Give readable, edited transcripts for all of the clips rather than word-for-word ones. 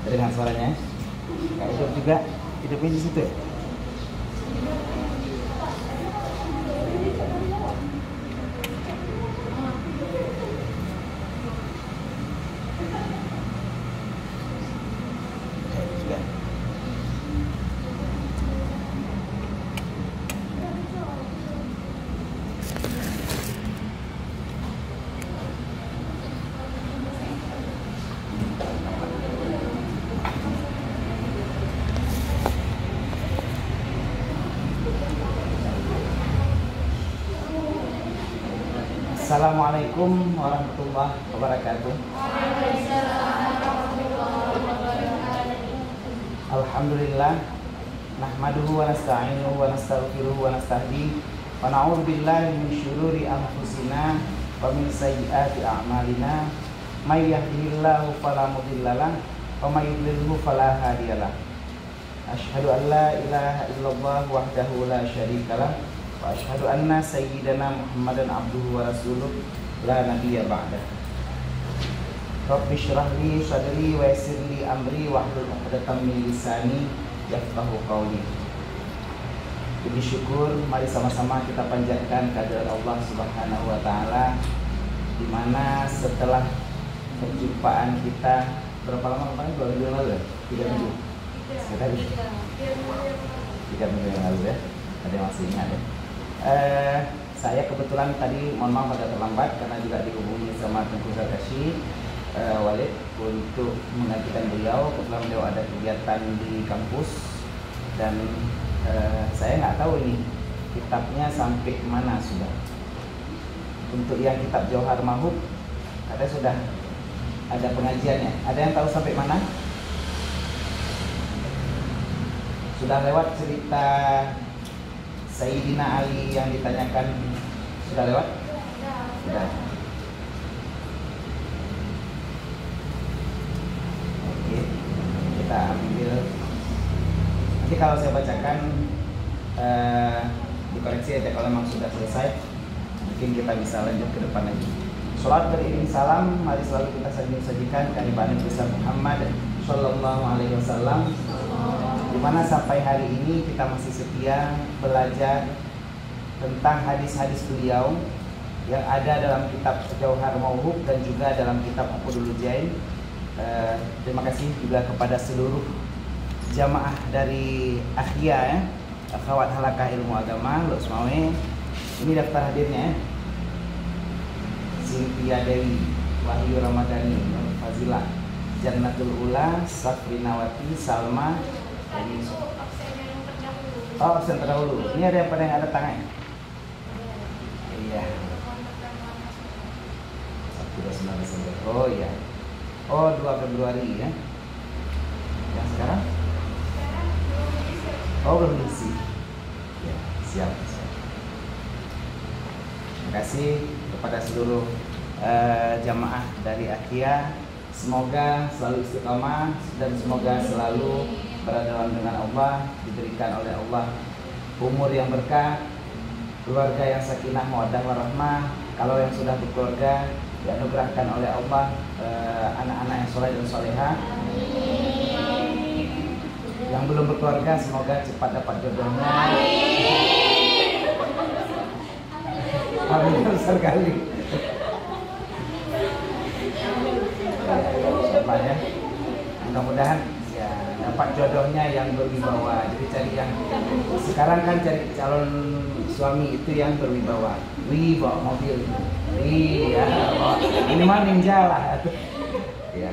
Dengar suaranya. Kayak hidup juga, hidupnya di situ. Assalamualaikum warahmatullahi wabarakatuh. Alhamdulillah, nahmaduhu wa nasta'inuhu wa nastaghfiruhu wa nastahdihi wa na'udzu billahi min syururi anfusina wa min sayyiati a'malina. May yahdihillahu fala mudhillalah wa may yudlilhu fala hadiyalah. Asyhadu an la ilaha illallah wahdahu la syarikalah wa asyhadu anna sayyidana Muhammadan abduhu wa rasuluh la nabiyya ba'dah. Rabbi shrah li sadri wa yassir li amri wahlul 'uqdatam min lisani yafqahu qawli. Puji syukur mari sama-sama kita panjatkan kehadirat Allah Subhanahu wa taala, di mana setelah perjumpaan kita berapa lama kemarin? 2 minggu yang lalu ya? 3 minggu. Sekitar 3 minggu yang lalu ya. Ada yang masih ingat ya? Saya kebetulan tadi mohon maaf agak terlambat karena juga dihubungi sama Tengku Zarkashi Walid untuk menggantikan beliau. Kebetulan beliau ada kegiatan di kampus dan saya nggak tahu ini kitabnya sampai mana sudah. Untuk yang kitab Jauhar Mahub katanya sudah ada pengajiannya. Ada yang tahu sampai mana? Sudah lewat cerita Sayyidina Ali yang ditanyakan, sudah lewat? Sudah. Oke, kita ambil. Nanti kalau saya bacakan dikoreksi aja kalau memang sudah selesai. Mungkin kita bisa lanjut ke depan lagi. Salat beriring salam, mari selalu kita sajikan kehadiran Nabi Muhammad Sallallahu Alaihi Wasallam. Dimana sampai hari ini kita masih setia belajar tentang hadis-hadis beliau yang ada dalam kitab Jauhar Mauhub dan juga dalam kitab Uqudul Jain. Terima kasih juga kepada seluruh jamaah dari Akhia ya, Akhwat Halakah Ilmu Agama Losmawe. Ini daftar hadirnya ya. Cynthia Dewi, Wahyu Ramadhani, Fazilah, Jannatul Ula, Safrinawati, Salma. Oh, absen terdahulu. Ini ada yang pada yang ada tangannya? Iya. 1 Desember. Oh iya. Oh 2 Februari ya. Yang sekarang? Oh belum diisi. Ya, siap. Terima kasih kepada seluruh jamaah dari Akhia. Semoga selalu istiqamah dan semoga selalu berada dengan Allah, diberikan oleh Allah umur yang berkah, keluarga yang sakinah mawaddah warahmah. Kalau yang sudah berkeluarga dianugerahkan oleh Allah anak-anak yang soleh dan soleha. Yang belum berkeluarga semoga cepat dapat jodohnya. Amin besar kali. Ya, mudah-mudahan ya dapat jodohnya yang berwibawa. Jadi cari yang sekarang kan cari calon suami itu yang berwibawa. Bawa mobil. Ya, ini mah ninja lah. Ya,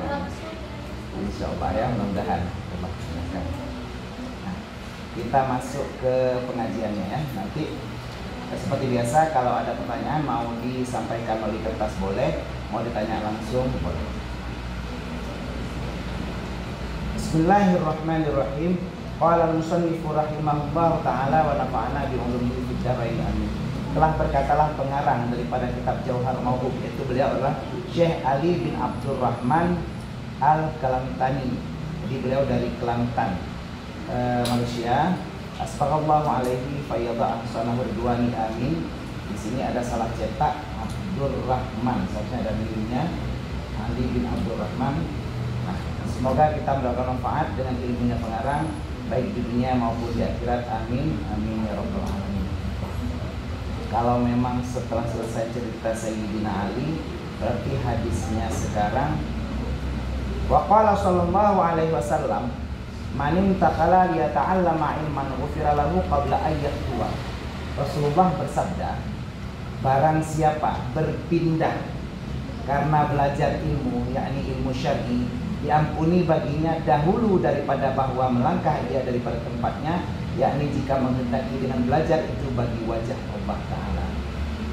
insya Allah ya, mudah-mudahan. Nah, kita masuk ke pengajiannya ya. Nanti seperti biasa kalau ada pertanyaan mau disampaikan melalui kertas boleh, mau ditanya langsung boleh. Bismillahirrahmanirrahim. Qala al-musannifu rahimahullah ta'ala wa nafa'ana bi ulumihi fid dharain amin. Telah berkatalah pengarang daripada kitab Jauhar Mauhub, yaitu beliau adalah Syekh Ali bin Abdul Rahman Al-Kalantani. Jadi beliau dari Kelantan, Malaysia. Asbaghallahu alaihi fayyadha ahsanahu ridwani amin. Di sini ada salah cetak Abdul Rahman, seharusnya ada miliknya Ali bin Abdul Rahman. Nah, Semoga kita mendapatkan manfaat dengan ilmunya pengarang, baik di dunia maupun di akhirat. Amin, amin ya rabbal alamin. Kalau memang setelah selesai cerita Sayyidina Ali, berarti hadisnya sekarang, waqala sallallahu alaihi wasallam, man intaqala liyata'allama ilman ghufira lahu qabla an yaqwa. Rasulullah bersabda, barang siapa berpindah karena belajar ilmu, yakni ilmu syar'i, diampuni baginya dahulu daripada bahwa melangkah ia daripada tempatnya, yakni jika menghendaki dengan belajar itu bagi wajah Allah Ta'ala.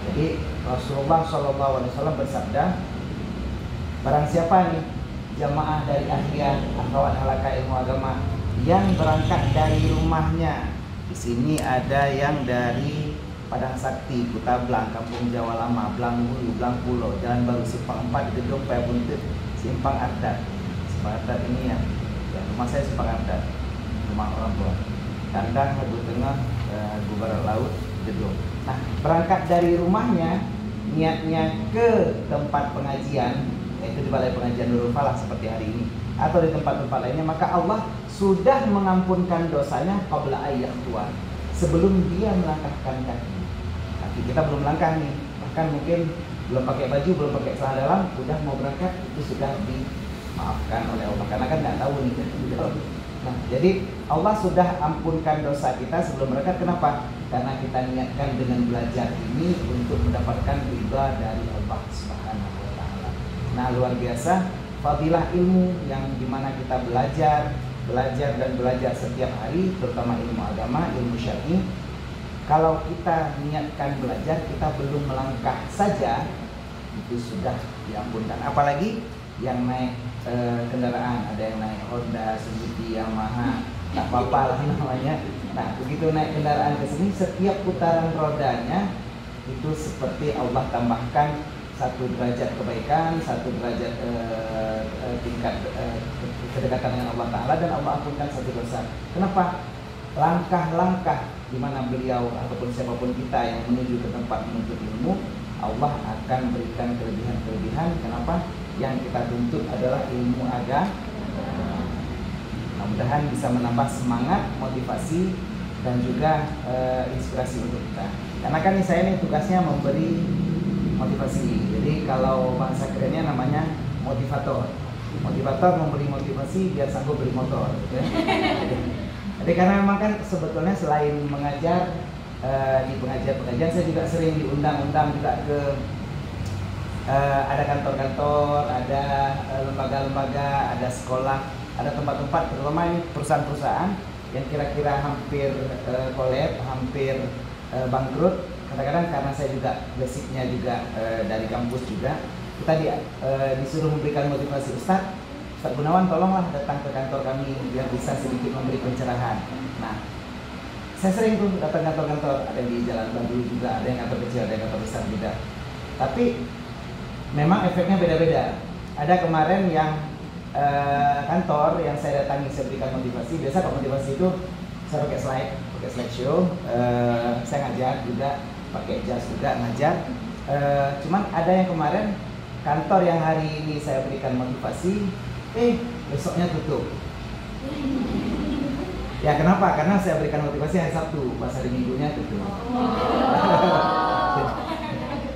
Jadi Rasulullah SAW bersabda, barang siapa nih jamaah dari akhirnya akhwat halaqah ilmu agama yang berangkat dari rumahnya, di sini ada yang dari Padang Sakti, Kuta Blang, Kampung Jawa Lama, Blang Hulu, Blang Pulau, Jalan Baru, Simpang 4, Gedung Payabuntut, Simpang Ardat. Simpang Ardat ini ya rumah saya Simpang Ardat, rumah orang tua. Kandang Habu Tengah, Barat Laut, Gedung. Nah, berangkat dari rumahnya, niatnya ke tempat pengajian, yaitu di balai pengajian Nurul Falah seperti hari ini, atau di tempat-tempat lainnya, maka Allah sudah mengampunkan dosanya qabla ayyah tua, sebelum dia melangkahkan kaki. Kaki kita belum langkah nih, bahkan mungkin belum pakai baju, belum pakai celana dalam, udah mau berangkat, itu sudah dimaafkan oleh Allah, karena kan nggak tahu nih. Nah, jadi Allah sudah ampunkan dosa kita sebelum berangkat. Kenapa? Karena kita niatkan dengan belajar ini untuk mendapatkan ridha dari Allah Subhanahu wa Ta'ala. Nah, luar biasa fadilah ilmu yang dimana kita belajar dan belajar setiap hari, terutama ilmu agama, ilmu syar'i. Kalau kita niatkan belajar, kita belum melangkah saja, itu sudah diampunkan. Apalagi yang naik kendaraan, ada yang naik Honda, Suzuki, Yamaha, tak apa-apa lah namanya. Nah, begitu naik kendaraan ke sini, setiap putaran rodanya itu seperti Allah tambahkan 1 derajat kebaikan, 1 derajat tingkat kedekatan dengan Allah Ta'ala, dan Allah ampunkan 1 dosa. Kenapa? Langkah-langkah di mana beliau ataupun siapapun kita yang menuju ke tempat menuntut ilmu, Allah akan berikan kelebihan-kelebihan. Kenapa? Yang kita tuntut adalah ilmu agama. Mudah-mudahan bisa menambah semangat, motivasi, dan juga inspirasi untuk kita. Karena kan saya ini tugasnya memberi motivasi. Jadi kalau bahasa kerennya namanya motivator. Motivator memberi motivasi biar sanggup beli motor, gitu ya. Jadi karena memang kan sebetulnya selain mengajar di pengajian saya juga sering diundang-undang juga ke ada kantor-kantor, ada lembaga-lembaga, ada sekolah, ada tempat-tempat, terutama ini perusahaan-perusahaan yang kira-kira hampir kolab, hampir bangkrut. Kadang-kadang karena saya juga basicnya juga dari kampus juga, kita disuruh memberikan motivasi. Ustaz Gunawan, tolonglah datang ke kantor kami biar bisa sedikit memberi pencerahan. Nah, saya sering tuh datang kantor-kantor, ada di Jalan Bandung juga, ada yang kantor kecil, ada yang kantor besar juga. Tapi memang efeknya beda-beda. Ada kemarin yang kantor yang saya datangi, saya berikan motivasi. Biasa kalau motivasi itu saya pakai slideshow, saya ngajar juga, pakai jas juga ngajar. Cuman ada yang kemarin kantor yang hari ini saya berikan motivasi, besoknya tutup. Ya kenapa? Karena saya berikan motivasi hari Sabtu, pas hari Minggunya tutup.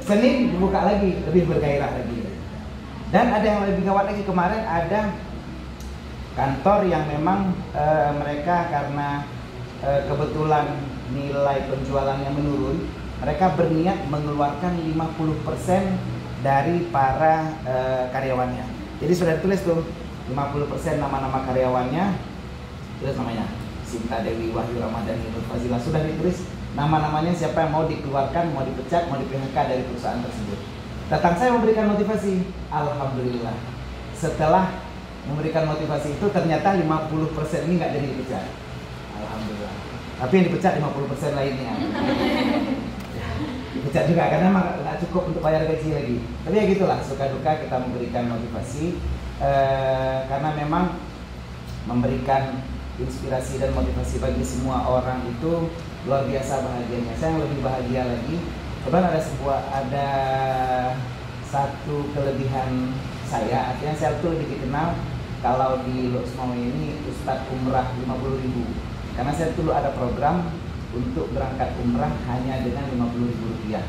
Senin dibuka lagi, lebih bergairah lagi. Dan ada yang lebih gawat lagi, kemarin ada kantor yang memang mereka karena kebetulan nilai penjualannya menurun, mereka berniat mengeluarkan 50% dari para karyawannya. Jadi sudah ditulis tuh 50% nama-nama karyawannya, terus namanya Sinta Dewi, Wahyu Ramadhani, Nur Fazilah, sudah ditulis nama-namanya siapa yang mau dikeluarkan, mau dipecat, mau di PHK dari perusahaan tersebut. Datang saya memberikan motivasi, alhamdulillah. Setelah memberikan motivasi itu ternyata 50% ini nggak jadi dipecat, alhamdulillah. Tapi yang dipecat 50% lainnya. Dipecat juga karena nggak cukup untuk bayar gaji lagi. Tapi ya gitulah, suka duka kita memberikan motivasi karena memang memberikan inspirasi dan motivasi bagi semua orang itu luar biasa bahagianya. Saya yang lebih bahagia lagi, kebetulan ada satu kelebihan saya, artinya saya tuh lebih dikenal kalau di Loksmawe ini Ustadz umrah 50.000, karena saya dulu ada program untuk berangkat umrah hanya dengan 50.000 rupiah.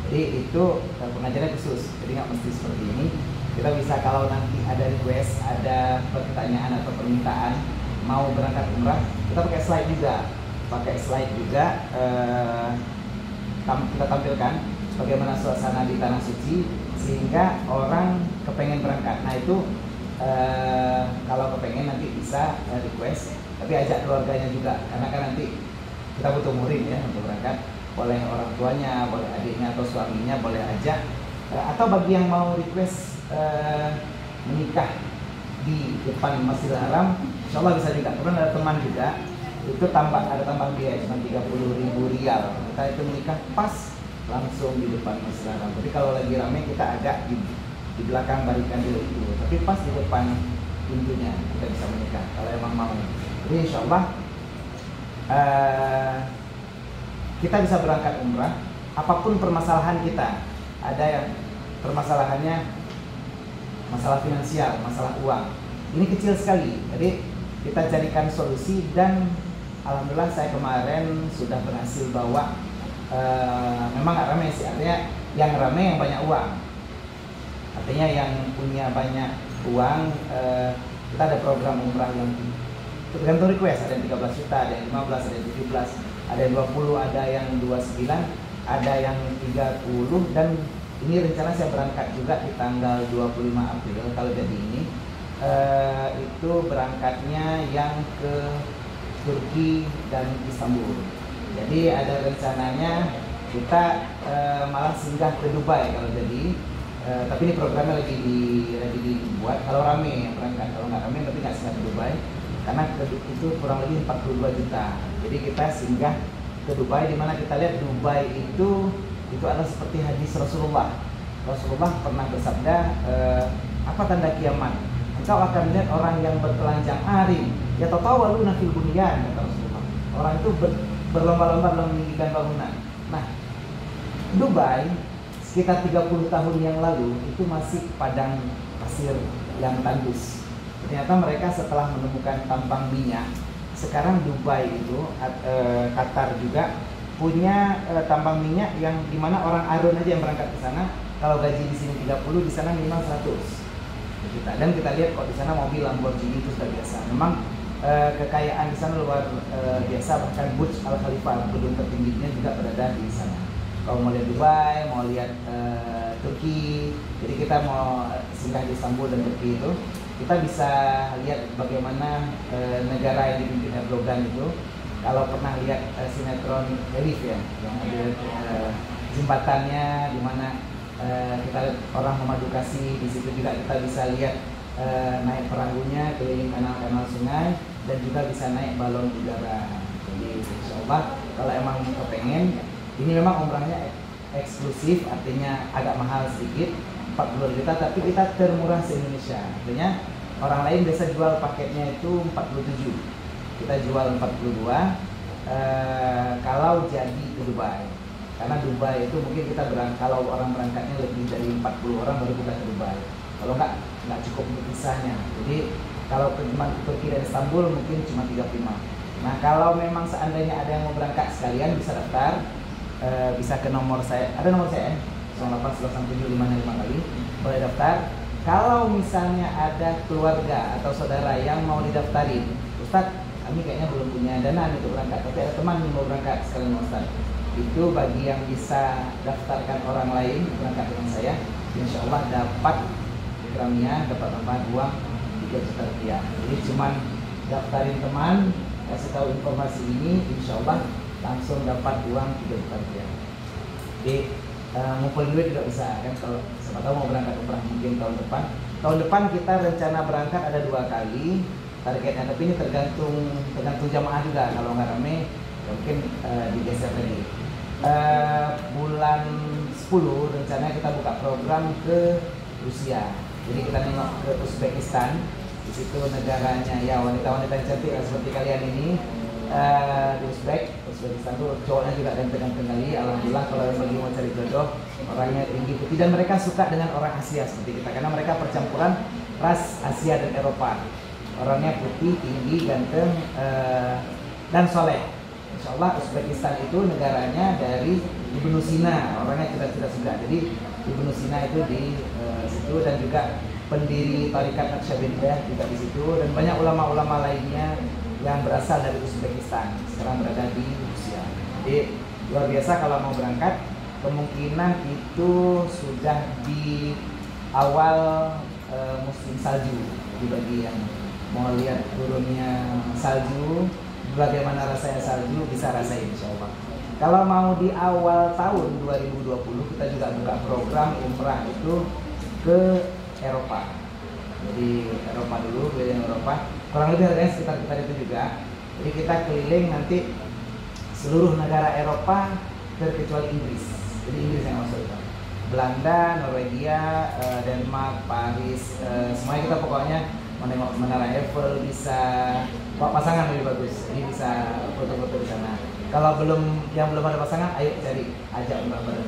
Jadi itu pengajarannya khusus, jadi nggak mesti seperti ini. Kita bisa kalau nanti ada request, ada pertanyaan atau permintaan mau berangkat umrah, kita pakai slide juga, kita tampilkan bagaimana suasana di tanah suci sehingga orang kepengen berangkat. Nah itu kalau kepengen nanti bisa request, tapi ajak keluarganya juga, karena kan nanti kita butuh murid ya untuk berangkat. Boleh orang tuanya, boleh adiknya atau suaminya, boleh ajak. Atau bagi yang mau request menikah di depan Masjidil Haram, insya Allah bisa juga. Kemudian ada teman juga, itu ada tambah biaya cuma 30.000 rial. Kita itu menikah pas langsung di depan Masjidil Haram. Jadi kalau lagi ramai kita agak di belakang barikan dulu itu, tapi pas di depan pintunya kita bisa menikah kalau emang mau. Jadi insya Allah kita bisa berangkat umrah apapun permasalahan kita. Ada yang permasalahannya masalah finansial, masalah uang, ini kecil sekali, jadi kita carikan solusi. Dan alhamdulillah saya kemarin sudah berhasil bawa, memang gak ramai sih, artinya yang ramai yang banyak uang, artinya yang punya banyak uang. Kita ada program umrah yang tergantung request, ada yang 13 juta, ada yang 15, ada yang 17, ada yang 20, ada yang 29, ada yang 30. Dan ini rencana saya berangkat juga di tanggal 25 April kalau jadi ini. Itu berangkatnya yang ke Turki dan Istanbul. Jadi ada rencananya kita malah singgah ke Dubai kalau jadi. Tapi ini programnya lagi dibuat. Kalau rame yang berangkat, kalau nggak rame tapi nggak singgah ke Dubai, karena itu kurang lebih 42 juta. Jadi kita singgah ke Dubai, di mana kita lihat Dubai itu adalah seperti hadis Rasulullah. Rasulullah pernah bersabda, apa tanda kiamat? Engkau akan melihat orang yang bertelanjang arim, ya tatawaluna fil bunyan, kata Rasulullah. Orang itu berlomba-lomba dalam meninggikan bangunan. Nah, Dubai sekitar 30 tahun yang lalu itu masih padang pasir yang tandus. Ternyata mereka setelah menemukan tambang minyak, sekarang Dubai itu, Qatar juga punya tambang minyak yang dimana orang Arun aja yang berangkat ke sana, kalau gaji di sini 30, di sana minimal 100 juta. Dan kita lihat kok di sana mobil Lamborghini itu sudah biasa. Memang kekayaan di sana luar biasa, bahkan Burj Al Khalifa, gedung tertingginya juga berada di sana. Kalau mau lihat Dubai, mau lihat Turki, jadi kita mau singgah di Istanbul dan Turki itu, kita bisa lihat bagaimana negara yang dipimpin Erdogan itu. Kalau pernah lihat sinetron Elif ya, yang ada jembatannya di mana kita lihat orang memadu kasih, di situ juga kita bisa lihat naik perahunya keliling kanal-kanal sungai, dan juga bisa naik balon udara. Jadi insya Allah kalau emang kepengen, ini memang umrahnya eksklusif, artinya agak mahal sedikit, 40 juta, tapi kita termurah se-Indonesia. Artinya orang lain biasa jual paketnya itu 47, kita jual 42 kalau jadi ke Dubai. Karena Dubai itu mungkin kita kalau orang berangkatnya lebih dari 40 orang baru kita ke Dubai. Kalau nggak cukup untuk visanya. Jadi kalau ke Turki dan Istanbul mungkin cuma 35. Nah kalau memang seandainya ada yang mau berangkat sekalian, bisa daftar, bisa ke nomor saya, ada nomor saya 08 kali, boleh daftar. Kalau misalnya ada keluarga atau saudara yang mau didaftarin, Ustadz kami kayaknya belum punya dana untuk berangkat, tapi ada teman yang mau berangkat sekalian Ustadz, itu bagi yang bisa daftarkan orang lain berangkat dengan saya, insya Allah dapat ikramnya, dapat tambahan uang 3 juta rupiah. Jadi cuman daftarin teman, kasih tahu informasi ini, insya Allah langsung dapat uang 3 juta rupiah. Jadi ngumpulin duit juga bisa kan, kalau siapa tahu mau berangkat umrah mungkin tahun depan. Tahun depan kita rencana berangkat ada 2 kali targetnya, tapi ini tergantung jamaah juga. Kalau nggak rame ya mungkin digeser lagi. Bulan 10 rencananya kita buka program ke Rusia. Jadi kita nengok ke Uzbekistan. Di situ negaranya ya wanita-wanita yang cantik seperti kalian ini. Di Uzbekistan itu cowoknya juga ganteng-ganteng kali. Alhamdulillah kalau lagi mau cari jodoh, orangnya tinggi putih, dan mereka suka dengan orang Asia seperti kita, karena mereka percampuran ras Asia dan Eropa. Orangnya putih, tinggi, ganteng, dan soleh. Insya Allah Uzbekistan itu negaranya dari Ibnu Sina, orangnya cerdas-cerdas juga. Jadi Ibnu Sina itu di situ, dan juga pendiri Tarikat Naqsyabandiyah juga di situ, dan banyak ulama-ulama lainnya yang berasal dari Uzbekistan sekarang berada di Rusia. Jadi luar biasa kalau mau berangkat, kemungkinan itu sudah di awal musim salju. Jadi bagi yang mau lihat turunnya salju, bagaimana rasanya salju, bisa rasain insya Allah. Kalau mau di awal tahun 2020, kita juga buka program umrah itu ke Eropa. Jadi Eropa dulu, keliling Eropa, kurang lebih harganya sekitar itu juga. Jadi kita keliling nanti seluruh negara Eropa terkecuali Inggris. Jadi Inggris yang masuk itu. Belanda, Norwegia, Denmark, Paris, semuanya kita pokoknya menengok Menara Eiffel, bisa bawa pasangan lebih bagus. Ini bisa foto-foto di sana. Kalau yang belum ada pasangan, ayo cari, ajak umrah bareng.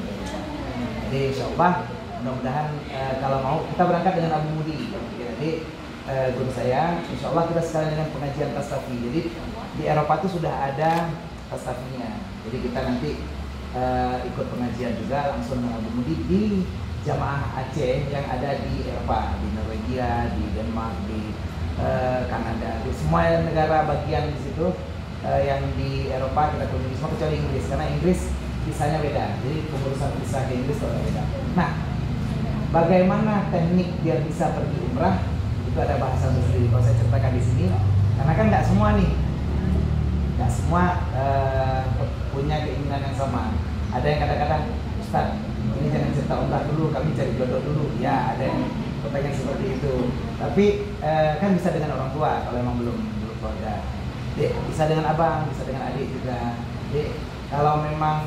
Jadi insya Allah mudah-mudahan kalau mau kita berangkat dengan Abu Mudi. Jadi guru saya, insya Allah kita sekalian dengan pengajian Tastafi. Jadi di Eropa itu sudah ada Tastafinya. Jadi kita nanti ikut pengajian juga langsung dengan Abu Mudi di jamaah Aceh yang ada di Eropa, di Norwegia, di Denmark, di Kanada, di semua negara bagian di situ yang di Eropa kita kunjungi semua kecuali Inggris, karena Inggris visanya beda. Jadi pengurusan visa ke Inggris kalau beda. Nah, bagaimana teknik biar bisa pergi umrah itu ada bahasa sendiri. Kalau saya ceritakan di sini, karena kan nggak semua nih, nggak semua punya keinginan yang sama. Ada yang kadang-kadang, Ustaz, ini jangan cerita umrah dulu, kami cari jodoh dulu. Ya, ada yang kepengen seperti itu. Tapi kan bisa dengan orang tua kalau memang belum keluarga. Jadi, bisa dengan abang, bisa dengan adik juga. Jadi kalau memang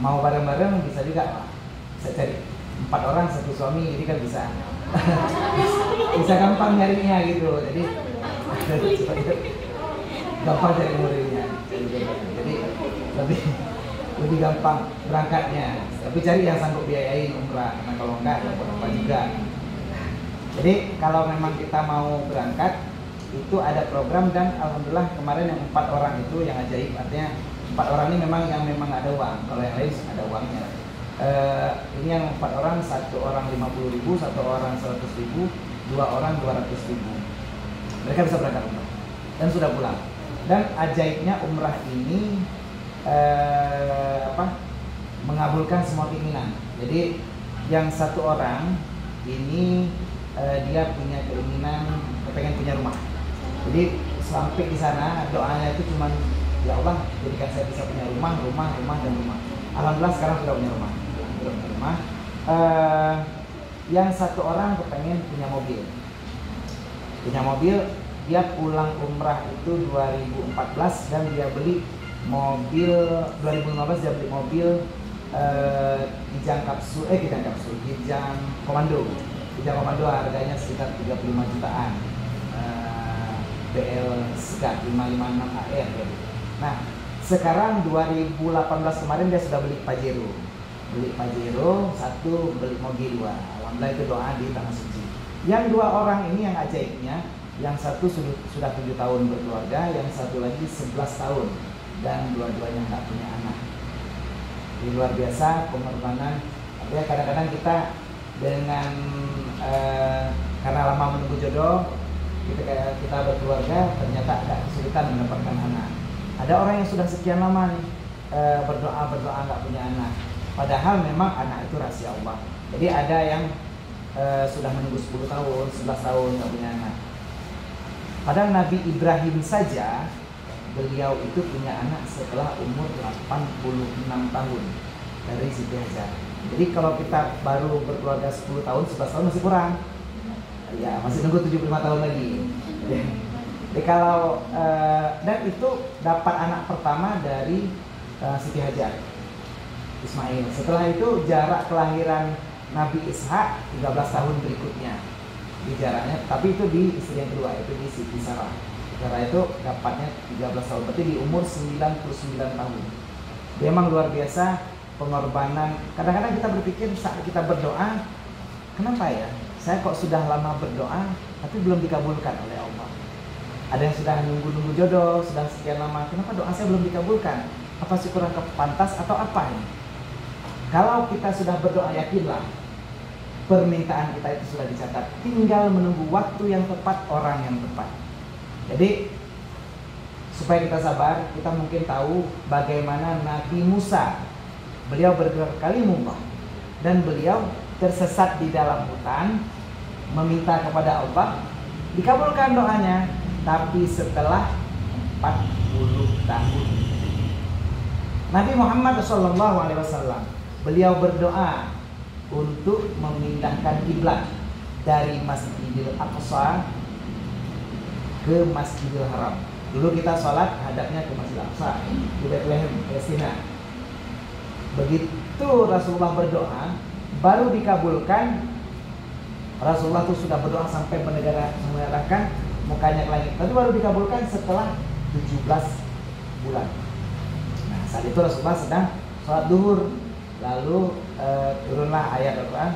mau bareng-bareng bisa juga. Bisa cari 4 orang 1 suami, jadi kan bisa. Bisa gampang nyarinya gitu. Jadi gampang cari muridnya. Jadi lebih gampang berangkatnya. Tapi cari yang sanggup biayain umrah, karena kalau enggak ya apa juga. Jadi kalau memang kita mau berangkat itu ada program, dan alhamdulillah kemarin yang 4 orang itu yang ajaib, artinya 4 orang ini memang ada uang. Kalau yang lain ada uangnya. Ini yang 4 orang, 1 orang 50.000, 1 orang 100.000, 2 orang 200.000. Mereka bisa berangkat umrah dan sudah pulang. Dan ajaibnya umrah ini mengabulkan semua keinginan. Jadi yang 1 orang ini dia punya keinginan pengen punya rumah. Jadi sampai di sana doanya itu cuman, ya Allah jadikan saya bisa punya rumah. Alhamdulillah sekarang sudah punya rumah. Yang 1 orang kepengen punya mobil. Dia pulang umrah itu 2014 dan dia beli mobil 2015, dia beli mobil Kijang Komando harganya sekitar 35 jutaan. BL Skat 556 AR. Nah, sekarang 2018 kemarin dia sudah beli Pajero 1, beli mobil 2. Alhamdulillah itu doa di tanah suci. Yang 2 orang ini yang ajaibnya, yang 1 sudah 7 tahun berkeluarga, yang 1 lagi 11 tahun, dan dua-duanya nggak punya anak. Jadi luar biasa pengorbanan. Artinya kadang-kadang kita dengan karena lama menunggu jodoh, kita berkeluarga ternyata agak kesulitan mendapatkan anak. Ada orang yang sudah sekian lama nih berdoa nggak punya anak, padahal memang anak itu rahasia Allah. Jadi ada yang sudah menunggu 10 tahun, 11 tahun nggak punya anak. Padahal Nabi Ibrahim saja, beliau itu punya anak setelah umur 86 tahun dari Siti Hajar. Jadi kalau kita baru berkeluarga 10 tahun, 11 tahun masih kurang. Ya, masih nunggu 75 tahun lagi. Jadi kalau dan itu dapat anak pertama dari Siti Hajar, Ismail. Setelah itu jarak kelahiran Nabi Ishak 13 tahun berikutnya di jaraknya, tapi itu di istri yang kedua, itu di Siti Sarah. Karena itu dapatnya 13 tahun, berarti di umur 99 tahun. Dia memang luar biasa pengorbanan. Kadang-kadang kita berpikir saat kita berdoa, kenapa ya? saya kok sudah lama berdoa tapi belum dikabulkan oleh Allah. Ada yang sudah nunggu-nunggu jodoh, sudah sekian lama, kenapa doa saya belum dikabulkan? Apa sih kurang pantas atau apa ini? Kalau kita sudah berdoa, yakinlah permintaan kita itu sudah dicatat. Tinggal menunggu waktu yang tepat, orang yang tepat. Jadi supaya kita sabar, kita mungkin tahu bagaimana Nabi Musa, beliau berkalimullah dan beliau tersesat di dalam hutan, meminta kepada Allah, dikabulkan doanya, tapi setelah 40 tahun. Nabi Muhammad SAW, beliau berdoa untuk memindahkan kiblat dari Masjidil Aqsa ke Masjidil Haram. Dulu kita sholat hadapnya ke Masjidil Aqsa di Bethlehem, Palestina. Begitu Rasulullah berdoa, baru dikabulkan. Rasulullah itu sudah berdoa sampai mengarahkan mukanya ke langit, tapi baru dikabulkan setelah 17 bulan. Nah, saat itu Rasulullah sedang sholat duhur, lalu turunlah ayat Al-Quran,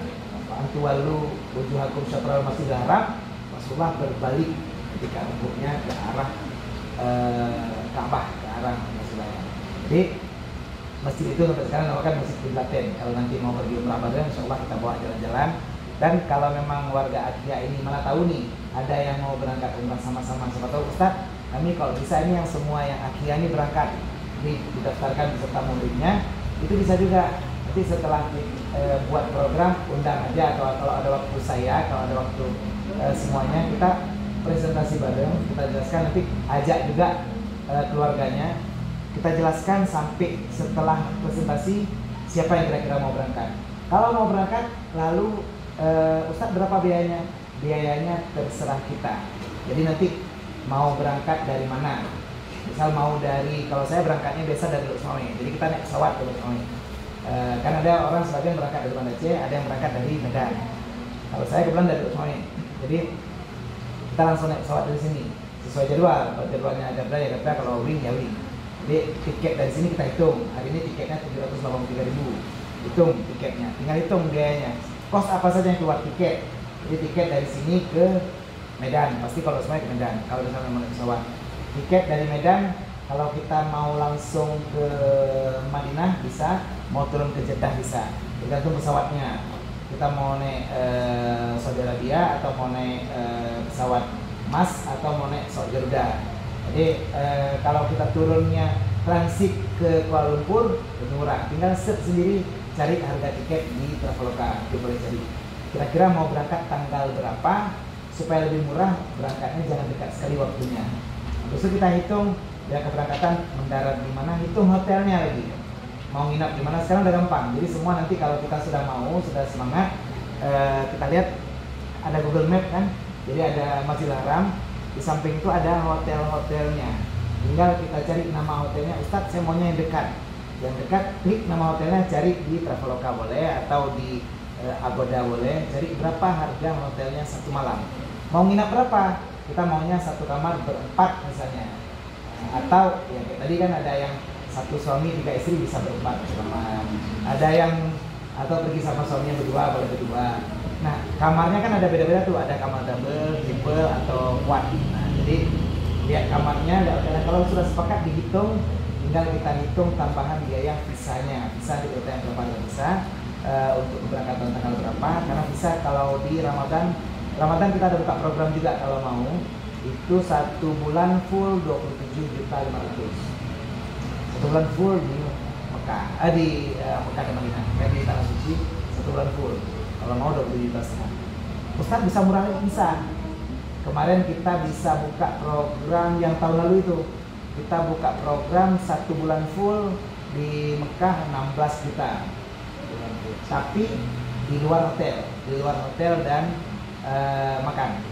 antuwallu wujuhakum syatral masjidil haram. Rasulullah berbalik ketika rukuknya ke arah Ka'bah, ke arah Masjidil Haram. Jadi masjid itu sampai sekarang namanya Masjid Qiblatain. Kalau nanti mau pergi umrah Badar, insyaallah kita bawa jalan-jalan. Dan kalau memang warga Akia ini malah tahu nih, ada yang mau berangkat umrah sama-sama, siapa tahu Ustaz, kami kalau bisa ini yang semua yang Akia ini berangkat, ini didaftarkan beserta muridnya, itu bisa juga. Nanti setelah buat program, undang aja, atau kalau ada waktu saya, kalau ada waktu semuanya, kita presentasi bareng, kita jelaskan, nanti ajak juga keluarganya, kita jelaskan sampai setelah presentasi siapa yang kira-kira mau berangkat. Kalau mau berangkat, lalu Ustadz berapa biayanya? Biayanya terserah kita. Jadi nanti mau berangkat dari mana? Misal mau dari, kalau saya berangkatnya biasa dari Lutsawi, jadi kita naik pesawat ke Lutsawi. Kan ada orang sebagian berangkat dari Banda Aceh, ada yang berangkat dari Medan. Kalau saya kebetulan dari Lutsawi, jadi kita langsung naik pesawat dari sini sesuai jadwal. Kalau jadwalnya ada berapa ya berapa, kalau wing ya wing. Jadi tiket dari sini kita hitung. Hari ini tiketnya 783.000. Hitung tiketnya, tinggal hitung biayanya. Kos apa saja yang keluar tiket. Jadi tiket dari sini ke Medan, pasti kalau semuanya ke Medan. Kalau misalnya mau pesawat, tiket dari Medan, kalau kita mau langsung ke Madinah bisa, mau turun ke Jeddah bisa, tergantung pesawatnya. Kita mau naik Saudi Arabia atau mau naik pesawat Mas atau mau naik Saudi Garuda. Jadi kalau kita turunnya transit ke Kuala Lumpur lebih murah, tinggal sendiri cari harga tiket di Traveloka, itu boleh cari. Kira-kira mau berangkat tanggal berapa supaya lebih murah, berangkatnya jangan dekat sekali waktunya. Terus kita hitung ya keberangkatan, mendarat di mana, hitung hotelnya lagi, mau nginap di mana, sekarang udah gampang. Jadi semua nanti kalau kita sudah mau, sudah semangat, kita lihat ada Google Map kan, jadi ada Masjidil Haram, di samping itu ada hotel-hotelnya. Tinggal kita cari nama hotelnya, Ustadz saya maunya yang dekat. Yang dekat, klik nama hotelnya, cari di Traveloka boleh, atau di Agoda boleh, cari berapa harga hotelnya satu malam. Mau nginap berapa? Kita maunya satu kamar berempat misalnya. Atau ya kayak tadi kan ada yang satu suami 3 istri bisa berempat kamar. Ada yang atau pergi sama suaminya berdua, boleh berdua. Nah kamarnya kan ada beda-beda tuh, ada kamar double, triple atau quad. Nah jadi lihat kamarnya, kalau sudah sepakat dihitung, tinggal kita hitung tambahan biaya visanya. Visa di hotel yang berapa bisa untuk keberangkatan tanggal berapa, karena visa kalau di Ramadan kita ada buka program juga kalau mau, itu 1 bulan full 27.500.000. 1 bulan full di Mekah, di Mekah dan Madinah, di Tanah Suci 1 bulan full. Kalau mau 27 juta setengah. Ustadz bisa murah lagi? Bisa. Kemarin kita bisa buka program yang tahun lalu itu. Kita buka program 1 bulan full di Mekah 16 juta. Tapi di luar hotel dan makan.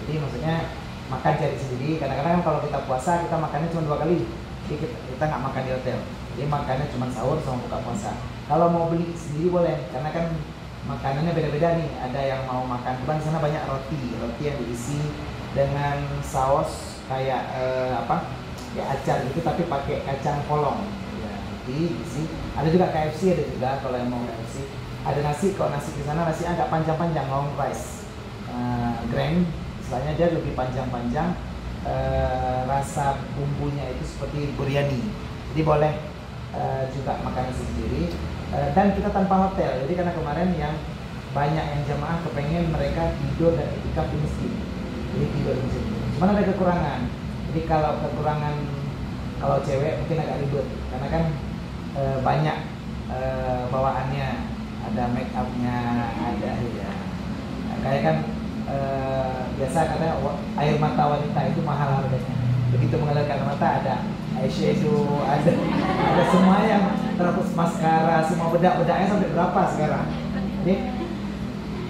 Jadi maksudnya makan cari sendiri. Kadang-kadang kalau kita puasa kita makannya cuma 2 kali. Jadi kita nggak makan di hotel. Jadi makannya cuma sahur sama buka puasa. Kalau mau beli sendiri boleh, karena kan makanannya beda-beda nih. Ada yang mau makan, di sana banyak roti yang diisi dengan saus kayak ya acar gitu, tapi pakai kacang polong. Ya, diisi. Ada juga KFC, ada juga kalau yang mau KFC. Ada nasi, kalau nasi di sana nasi agak panjang-panjang, long rice. grand, istilahnya dia lebih panjang-panjang, rasa bumbunya itu seperti biryani, jadi boleh juga makan sendiri, dan kita tanpa hotel. Jadi karena kemarin yang banyak yang jamaah kepengen mereka tidur dan iktikaf di masjid, jadi tidur di masjid. Cuman ada kekurangan. Jadi kalau cewek mungkin agak ribet karena kan banyak bawaannya, ada make upnya, ada ya kayak kan biasa katanya air mata wanita itu mahal harganya. Begitu mengalirkan mata ada eyeshadow, ada semua yang terus maskara, semua bedak-bedaknya sampai berapa sekarang. Jadi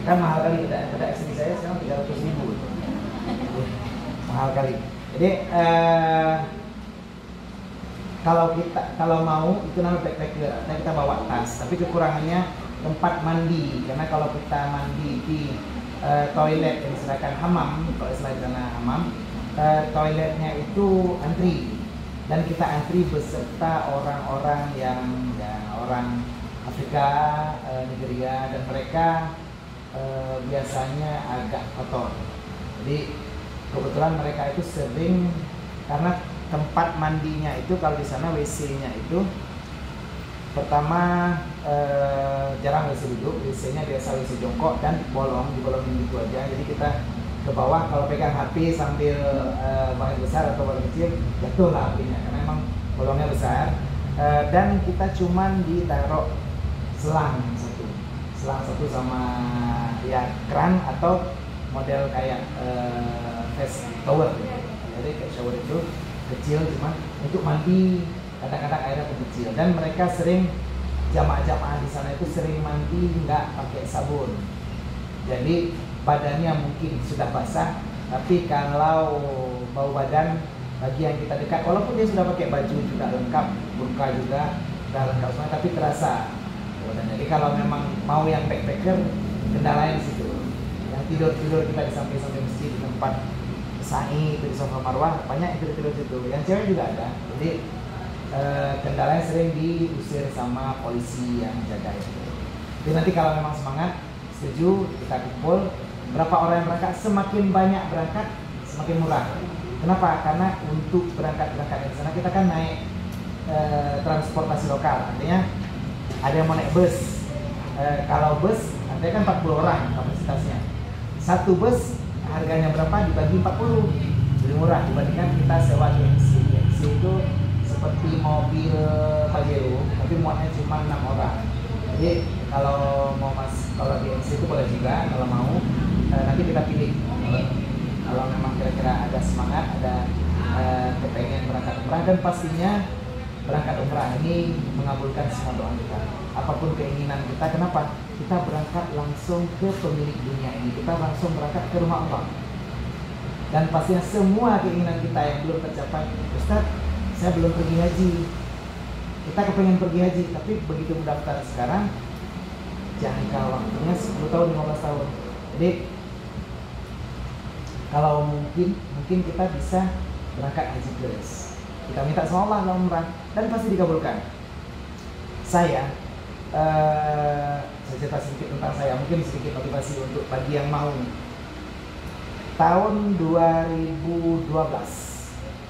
kan mahal kali bedak istri saya sekarang 300.000, mahal kali. Jadi kalau mau itu namanya backpacker, kita bawa tas. Tapi kekurangannya tempat mandi, karena kalau kita mandi di toilet yang disediakan hamam, kalau istilah di sana hamam, toiletnya itu antri, dan kita antri beserta orang-orang yang orang Afrika, Nigeria, dan mereka biasanya agak kotor. Jadi kebetulan mereka itu sering, karena tempat mandinya itu kalau di sana WC-nya itu pertama jarang WC duduk, WC-nya biasa WC jongkok dan dibolongin gitu aja. Jadi kita ke bawah kalau pegang HP sambil buang besar atau buang kecil jatuh lah apinya karena memang bolongnya besar, dan kita cuman ditaruh selang satu sama ya keran atau model kayak face shower. Jadi kayak shower itu kecil, cuma untuk mandi kadang-kadang airnya kecil, dan mereka sering jamaah-jamaah di sana itu sering mandi nggak pakai sabun. Jadi badannya mungkin sudah basah, tapi kalau bau badan bagi yang kita dekat, walaupun dia sudah pakai baju juga lengkap, burka juga sudah lengkap semua, tapi terasa badannya. Jadi kalau memang mau yang backpacker, kendalanya di situ. Yang tidur kita di samping-samping masjid, di tempat sa'i itu di sofa marwah, banyak yang tidur situ. Yang cewek juga ada. Jadi kendalanya sering diusir sama polisi yang jaga itu. Jadi nanti kalau memang semangat, setuju, kita kumpul. Berapa orang yang berangkat, semakin banyak berangkat semakin murah. Kenapa? Karena untuk berangkat di sana kita kan naik transportasi lokal. Artinya ada yang mau naik bus. Kalau bus artinya kan 40 orang kapasitasnya. Satu bus harganya berapa dibagi 40, lebih murah dibandingkan kita sewa GMC. GMC itu seperti mobil Pajero, tapi muatnya cuma 6 orang. Jadi kalau GMC itu boleh juga, kalau mau nanti kita pilih. Kalau memang kira-kira ada semangat, ada kepengen berangkat umrah, dan pastinya berangkat umrah ini mengabulkan semua doa kita. Apapun keinginan kita, kenapa? Kita berangkat langsung ke pemilik dunia ini, kita langsung berangkat ke rumah Allah. Dan pastinya semua keinginan kita yang belum tercapai, Ustaz, saya belum pergi haji. Kita kepengen pergi haji, tapi begitu mendaftar sekarang, jangka waktunya 10 tahun, 15 tahun. Jadi kalau mungkin kita bisa berangkat haji gratis. Kita minta sama Allah dalam umrah dan pasti dikabulkan. Saya cerita sedikit tentang saya, mungkin sedikit motivasi untuk bagi yang mau. Tahun 2012,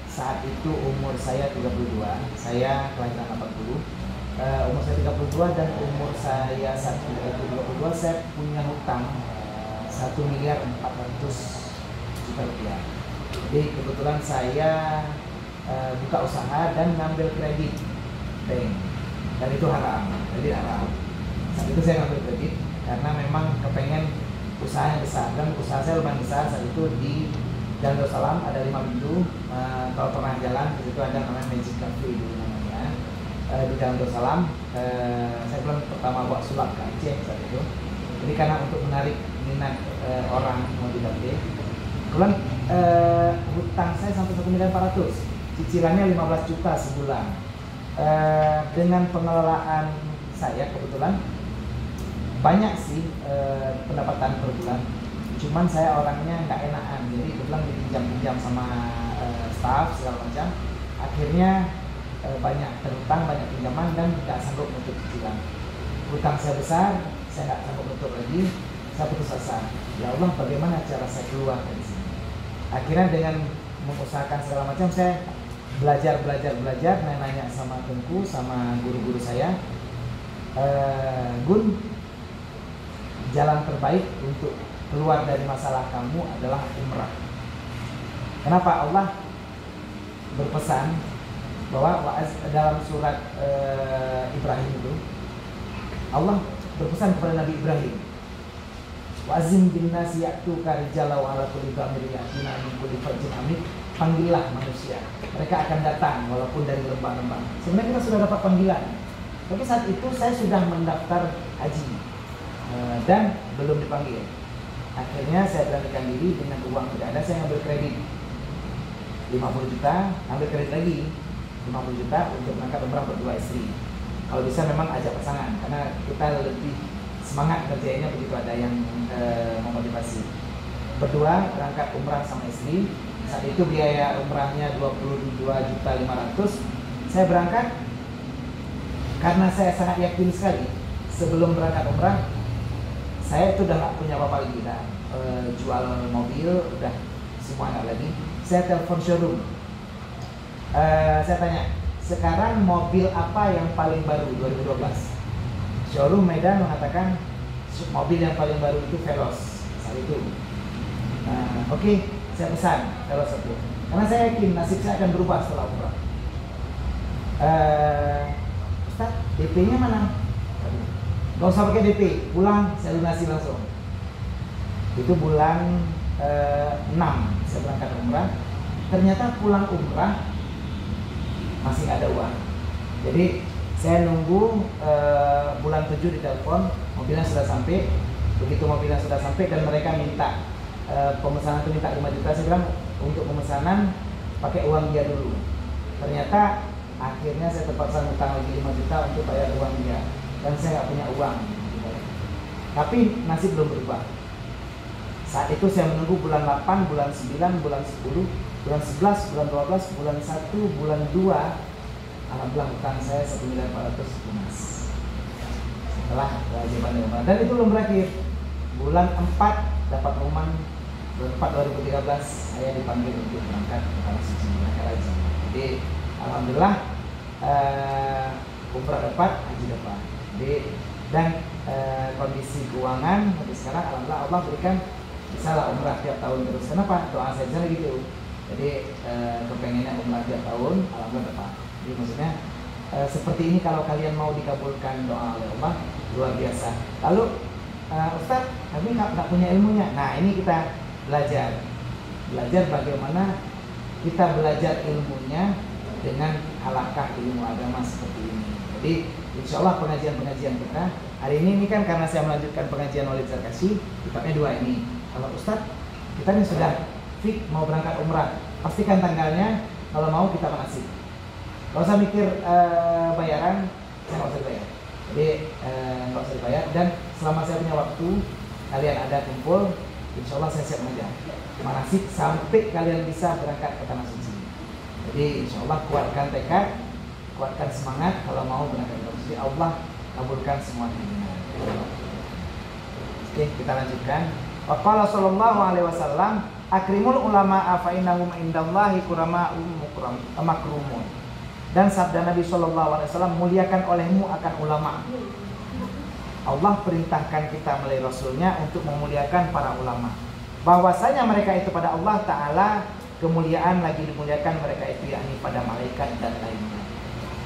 saat itu umur saya 32, saya kelahiran 80. Umur saya 32 dan umur saya saat 2022 saya punya hutang 1.400.000.000 rupiah. Jadi kebetulan saya buka usaha dan ngambil kredit bank, dan itu haram. Jadi haram. Saat itu saya ngambil kredit karena memang kepengen usahanya besar, dan usaha saya lumayan besar. Saat itu di Jalan Darussalam ada 5 pintu. Kalau pernah jalan di situ ada namanya Magic Cafe dulu namanya. Di Jalan Darussalam saya belum pertama bawa sulap ke Aceh saat itu. Jadi karena untuk menarik minat orang mau di cafe, kemudian hutang saya sampai 1.400.000, cicilannya 15 juta sebulan. Dengan pengelolaan saya kebetulan banyak sih pendapatan per bulan, cuman saya orangnya nggak enakan, jadi kebetulan dipinjam-pinjam sama staff segala macam. Akhirnya banyak terutang, banyak pinjaman, dan nggak sanggup untuk cicilan. Hutang saya besar, saya nggak sanggup untuk lagi, saya putus asa. ya Allah bagaimana cara saya keluar dari sini. Akhirnya dengan mengusahakan segala macam, saya belajar, nanya sama Tengku, sama guru-guru saya, Gun, jalan terbaik untuk keluar dari masalah kamu adalah umrah. Kenapa? Allah berpesan bahwa dalam surat Ibrahim itu, Allah berpesan kepada Nabi Ibrahim, wa'azim bin nasi ya'tuka rijalan wa ala kulli dhamirin ya'tina min kulli fajjin amik. Panggillah manusia, mereka akan datang walaupun dari lembah-lembah. Sebenarnya kita sudah dapat panggilan, tapi saat itu saya sudah mendaftar haji dan belum dipanggil. Akhirnya saya beranikan diri, dengan uang tidak ada saya ambil kredit 50 juta, ambil kredit lagi 50 juta untuk berangkat umrah berdua istri. Kalau bisa memang ajak pasangan, karena kita lebih semangat kerjanya begitu ada yang memotivasi. Berdua berangkat umrah sama istri. Saat itu biaya umrahnya 22.500.000. Saya berangkat karena saya sangat yakin sekali sebelum berangkat umrah saya itu udah gak punya apa-apa lagi, jual mobil udah semua gak lagi. Saya telepon showroom, saya tanya, sekarang mobil apa yang paling baru 2012? Showroom Medan mengatakan mobil yang paling baru itu Veloz saat itu. Oke, saya pesan Veloz itu karena saya yakin nasib saya akan berubah setelah umrah. Ustaz, DP-nya mana? Gak usah pakai DP, pulang saya lunasi langsung. Itu bulan 6 saya berangkat umrah. Ternyata pulang umrah masih gak ada uang. Jadi saya nunggu bulan 7 ditelepon, mobilnya sudah sampai. Begitu mobilnya sudah sampai dan mereka minta pemesanan itu minta 5 juta, saya bilang untuk pemesanan pakai uang dia dulu. Ternyata akhirnya saya terpaksa ngutang lagi 5 juta untuk bayar uang dia, dan saya nggak punya uang. Tapi nasib belum berubah. Saat itu saya menunggu bulan 8, bulan 9, bulan 10, bulan 11, bulan 12, bulan 1, bulan 2. Alhamdulillah hutang saya 1.400.000 lunas setelah kewajiban umrah. Dan itu belum berakhir. Bulan 4 dapat pengumuman, bulan 4 2013 saya dipanggil untuk berangkat ke Tanah Suci berangkat haji. Jadi alhamdulillah umrah dapat, haji dapat. Jadi dan kondisi keuangan sampai sekarang alhamdulillah Allah berikan bisalah umrah tiap tahun terus. Kenapa? Doa saya sana gitu. Jadi kepengennya umrah tiap tahun, alhamdulillah dapat. Jadi maksudnya seperti ini kalau kalian mau dikabulkan doa oleh Allah luar biasa. Lalu Ustaz, kami nggak punya ilmunya. Nah ini kita belajar bagaimana kita belajar ilmunya dengan halakah ilmu agama seperti ini. Jadi insya Allah pengajian-pengajian kita hari ini kan karena saya melanjutkan pengajian Walid Zarkashi, kitabnya 2 ini. Kalau Ustaz, kita ini sudah fix mau berangkat umrah, pastikan tanggalnya, kalau mau kita manasik. Gak usah mikir bayaran, saya nggak usah dibayar. Jadi nggak usah dibayar, dan selama saya punya waktu, kalian ada kumpul, insya Allah saya siap mengajar manasik sampai kalian bisa berangkat ke Tanah Suci. Jadi insya Allah kuatkan tekad, kuatkan semangat kalau mau berangkat ke Tanah Suci. Allah kabulkan semua keinginan. Oke, kita lanjutkan. Waqala sallallahu alaihi wasallam, akrimul ulama fa innahum indallahi kurama'um makrumun. Dan sabda Nabi sallallahu alaihi wasallam, muliakan olehmu akan ulama. Allah perintahkan kita melalui Rasulnya untuk memuliakan para ulama. Bahwasanya mereka itu pada Allah Ta'ala kemuliaan lagi dimuliakan mereka itu, yakni pada malaikat dan lainnya.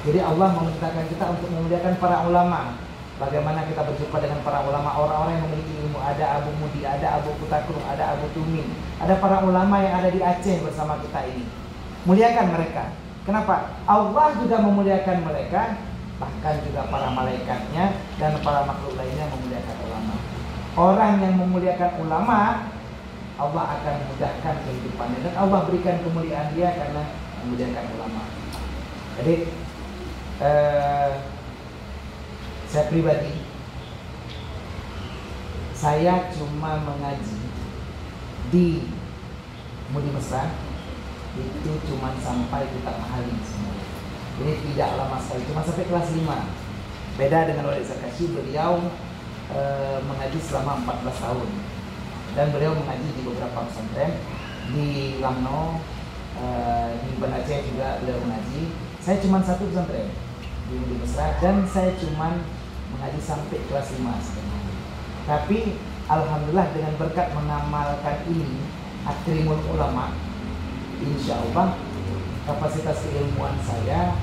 Jadi Allah memerintahkan kita untuk memuliakan para ulama. Bagaimana kita berjumpa dengan para ulama, orang-orang yang memiliki ilmu. Ada Abu Mudi, ada Abu Kutakrum, ada Abu Tumin, ada para ulama yang ada di Aceh bersama kita ini. Muliakan mereka. Kenapa? Allah juga memuliakan mereka, bahkan juga para malaikatnya dan para makhluk lainnya memuliakan ulama. Orang yang memuliakan ulama, Allah akan mudahkan kehidupannya, dan Allah berikan kemuliaan dia karena memuliakan ulama. Jadi saya pribadi, saya cuma mengaji di Mudi Mesra itu cuma sampai kitab Mahali semua. Ini tidak lama sekali, cuma sampai kelas 5. Beda dengan Walid Zarkashi, beliau mengaji selama 14 tahun. dan beliau mengaji di beberapa pesantren di Lamno, di Banda Aceh juga beliau mengaji. Saya cuma satu pesantren di Mesra dan saya cuma mengaji sampai kelas 5 sebenarnya. Tapi alhamdulillah dengan berkat mengamalkan ini akrimul ulama, insya Allah kapasitas keilmuan saya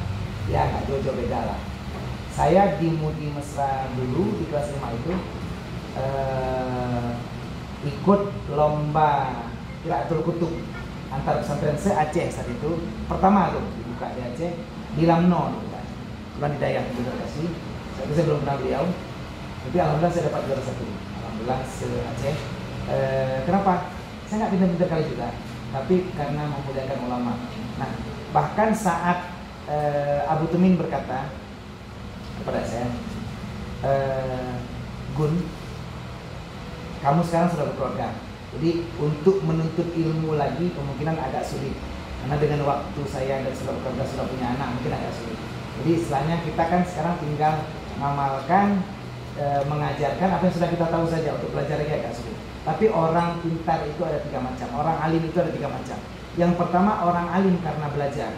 ya nggak jauh-jauh beda lah. Saya di Mudi Mesra dulu di kelas 5 itu ikut lomba Qiraatul Kutub antar pesantren se-Aceh saat itu. Pertama tuh dibuka di Aceh di Lamno, bukan di Dayak juga kasih. Saya belum kenal beliau, tapi alhamdulillah saya dapat juara 1. Alhamdulillah se-Aceh. Kenapa? Saya nggak pintar-pintar kali juga, tapi karena memuliakan ulama. Nah, bahkan saat Abu Tumin berkata kepada saya, Gun, kamu sekarang sudah berkeluarga, jadi untuk menuntut ilmu lagi kemungkinan agak sulit, karena dengan waktu saya dan sudah berkeluarga, sudah punya anak, mungkin agak sulit. Jadi istilahnya kita kan sekarang tinggal mengamalkan, mengajarkan apa yang sudah kita tahu saja. Untuk belajar lagi agak sulit. Tapi orang pintar itu ada 3 macam, orang alim itu ada 3 macam. Yang pertama orang alim karena belajar.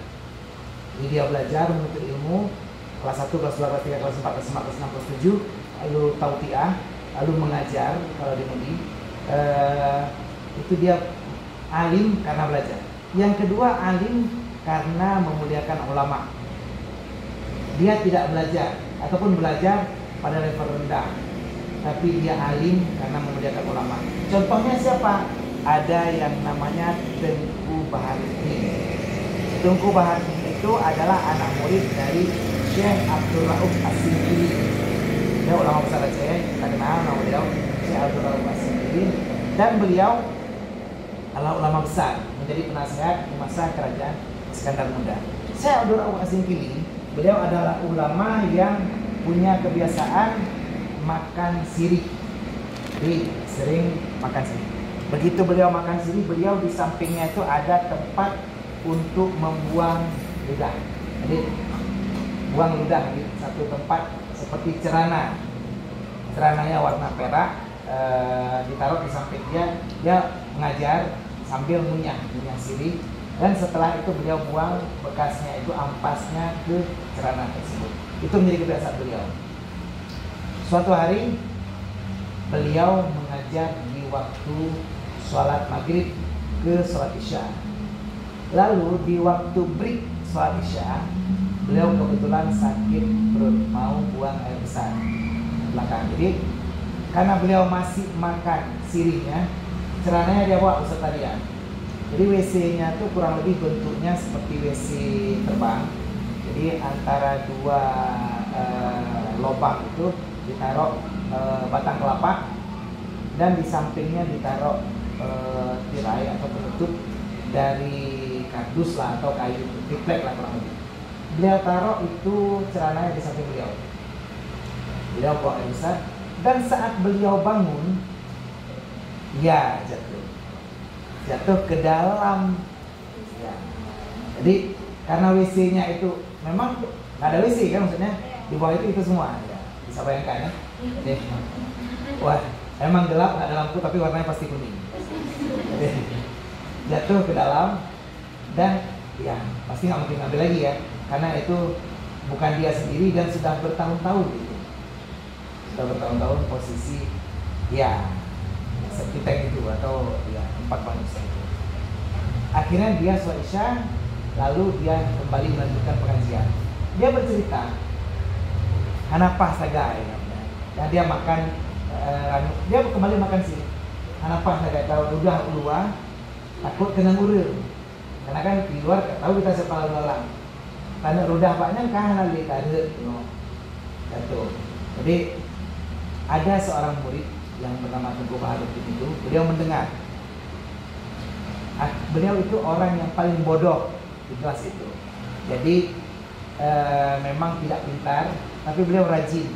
Jadi dia belajar menuntut ilmu, kelas 1, kelas 2, kelas 3, kelas 4, kelas 5, kelas 6, kelas 7, lalu tautiah, lalu mengajar kalau di Mudi. Itu dia alim karena belajar. Yang kedua alim karena memuliakan ulama. Dia tidak belajar ataupun belajar pada level rendah, tapi dia alim karena memuliakan ulama. Contohnya siapa? Ada yang namanya Tengku Baharudin. Tengku Baharudin itu adalah anak murid dari Syekh Abdul Rauf As-Singkili. Dia ulama besar Aceh, kita kenal nama beliau Syekh Abdul Rauf As-Singkili, dan beliau adalah ulama besar, menjadi penasehat di masa kerajaan Iskandar Muda. Syekh Abdul Rauf As-Singkili, beliau adalah ulama yang punya kebiasaan makan sirih. Jadi sering makan sirih. Begitu beliau makan sirih, beliau di sampingnya itu ada tempat untuk membuang ludah. Jadi buang ludah di satu tempat seperti cerana. Cerananya warna perak, ditaruh di samping dia mengajar sambil ngunyah sirih. Dan setelah itu beliau buang bekasnya itu, ampasnya ke cerana tersebut. Itu menjadi kebiasaan beliau. Suatu hari beliau mengajar di waktu sholat maghrib ke sholat isya. Lalu di waktu break sholat isya, beliau kebetulan sakit perut, mau buang air besar belakang. Jadi karena beliau masih makan sirihnya, cerananya dia bawa Ustaz tadi ya. Jadi WC-nya tuh kurang lebih bentuknya seperti WC terbang. Jadi antara 2 lubang itu ditaruh batang kelapa, dan di sampingnya ditaruh tirai atau penutup dari kardus lah atau kayu, triplek lah kurang lebih. Beliau taruh itu celananya di samping beliau. Beliau bawa air besar, dan saat beliau bangun, ya jatuh ke dalam. Ya. Jadi karena WC-nya itu memang nggak ada WC kan, maksudnya di bawah itu semua. Ya, bisa bayangkan ya. Jadi, wah, emang gelap, nggak ada lampu, tapi warnanya pasti kuning. Jadi, jatuh ke dalam, dan ya pasti nggak mungkin ngambil lagi ya, karena itu bukan dia sendiri dan sudah bertahun-tahun gitu. Sudah bertahun-tahun posisi ya septic tank itu atau ya tempat manusia itu. Akhirnya dia sholat isya, lalu dia kembali melanjutkan pengajian. Dia bercerita, hanapah saga ya. Dan dia makan, dia kembali makan sih. Hanapah saga, kalau udah keluar takut kena uril. Karena kan di luar tahu kita sepala lalang. Karena rudah banyak kan lagi kadet, jatuh. Jadi ada seorang murid yang bernama Tengku Baharudin itu, beliau mendengar. Beliau itu orang yang paling bodoh di kelas itu. Jadi memang tidak pintar, tapi beliau rajin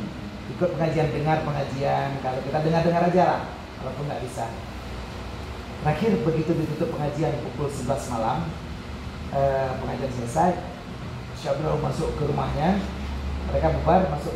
ikut pengajian, dengar pengajian. Kalau kita dengar aja lah, walaupun nggak bisa. Terakhir begitu ditutup pengajian pukul 11 malam, pengajian selesai, Syekh Abdul masuk ke rumahnya, mereka bubar masuk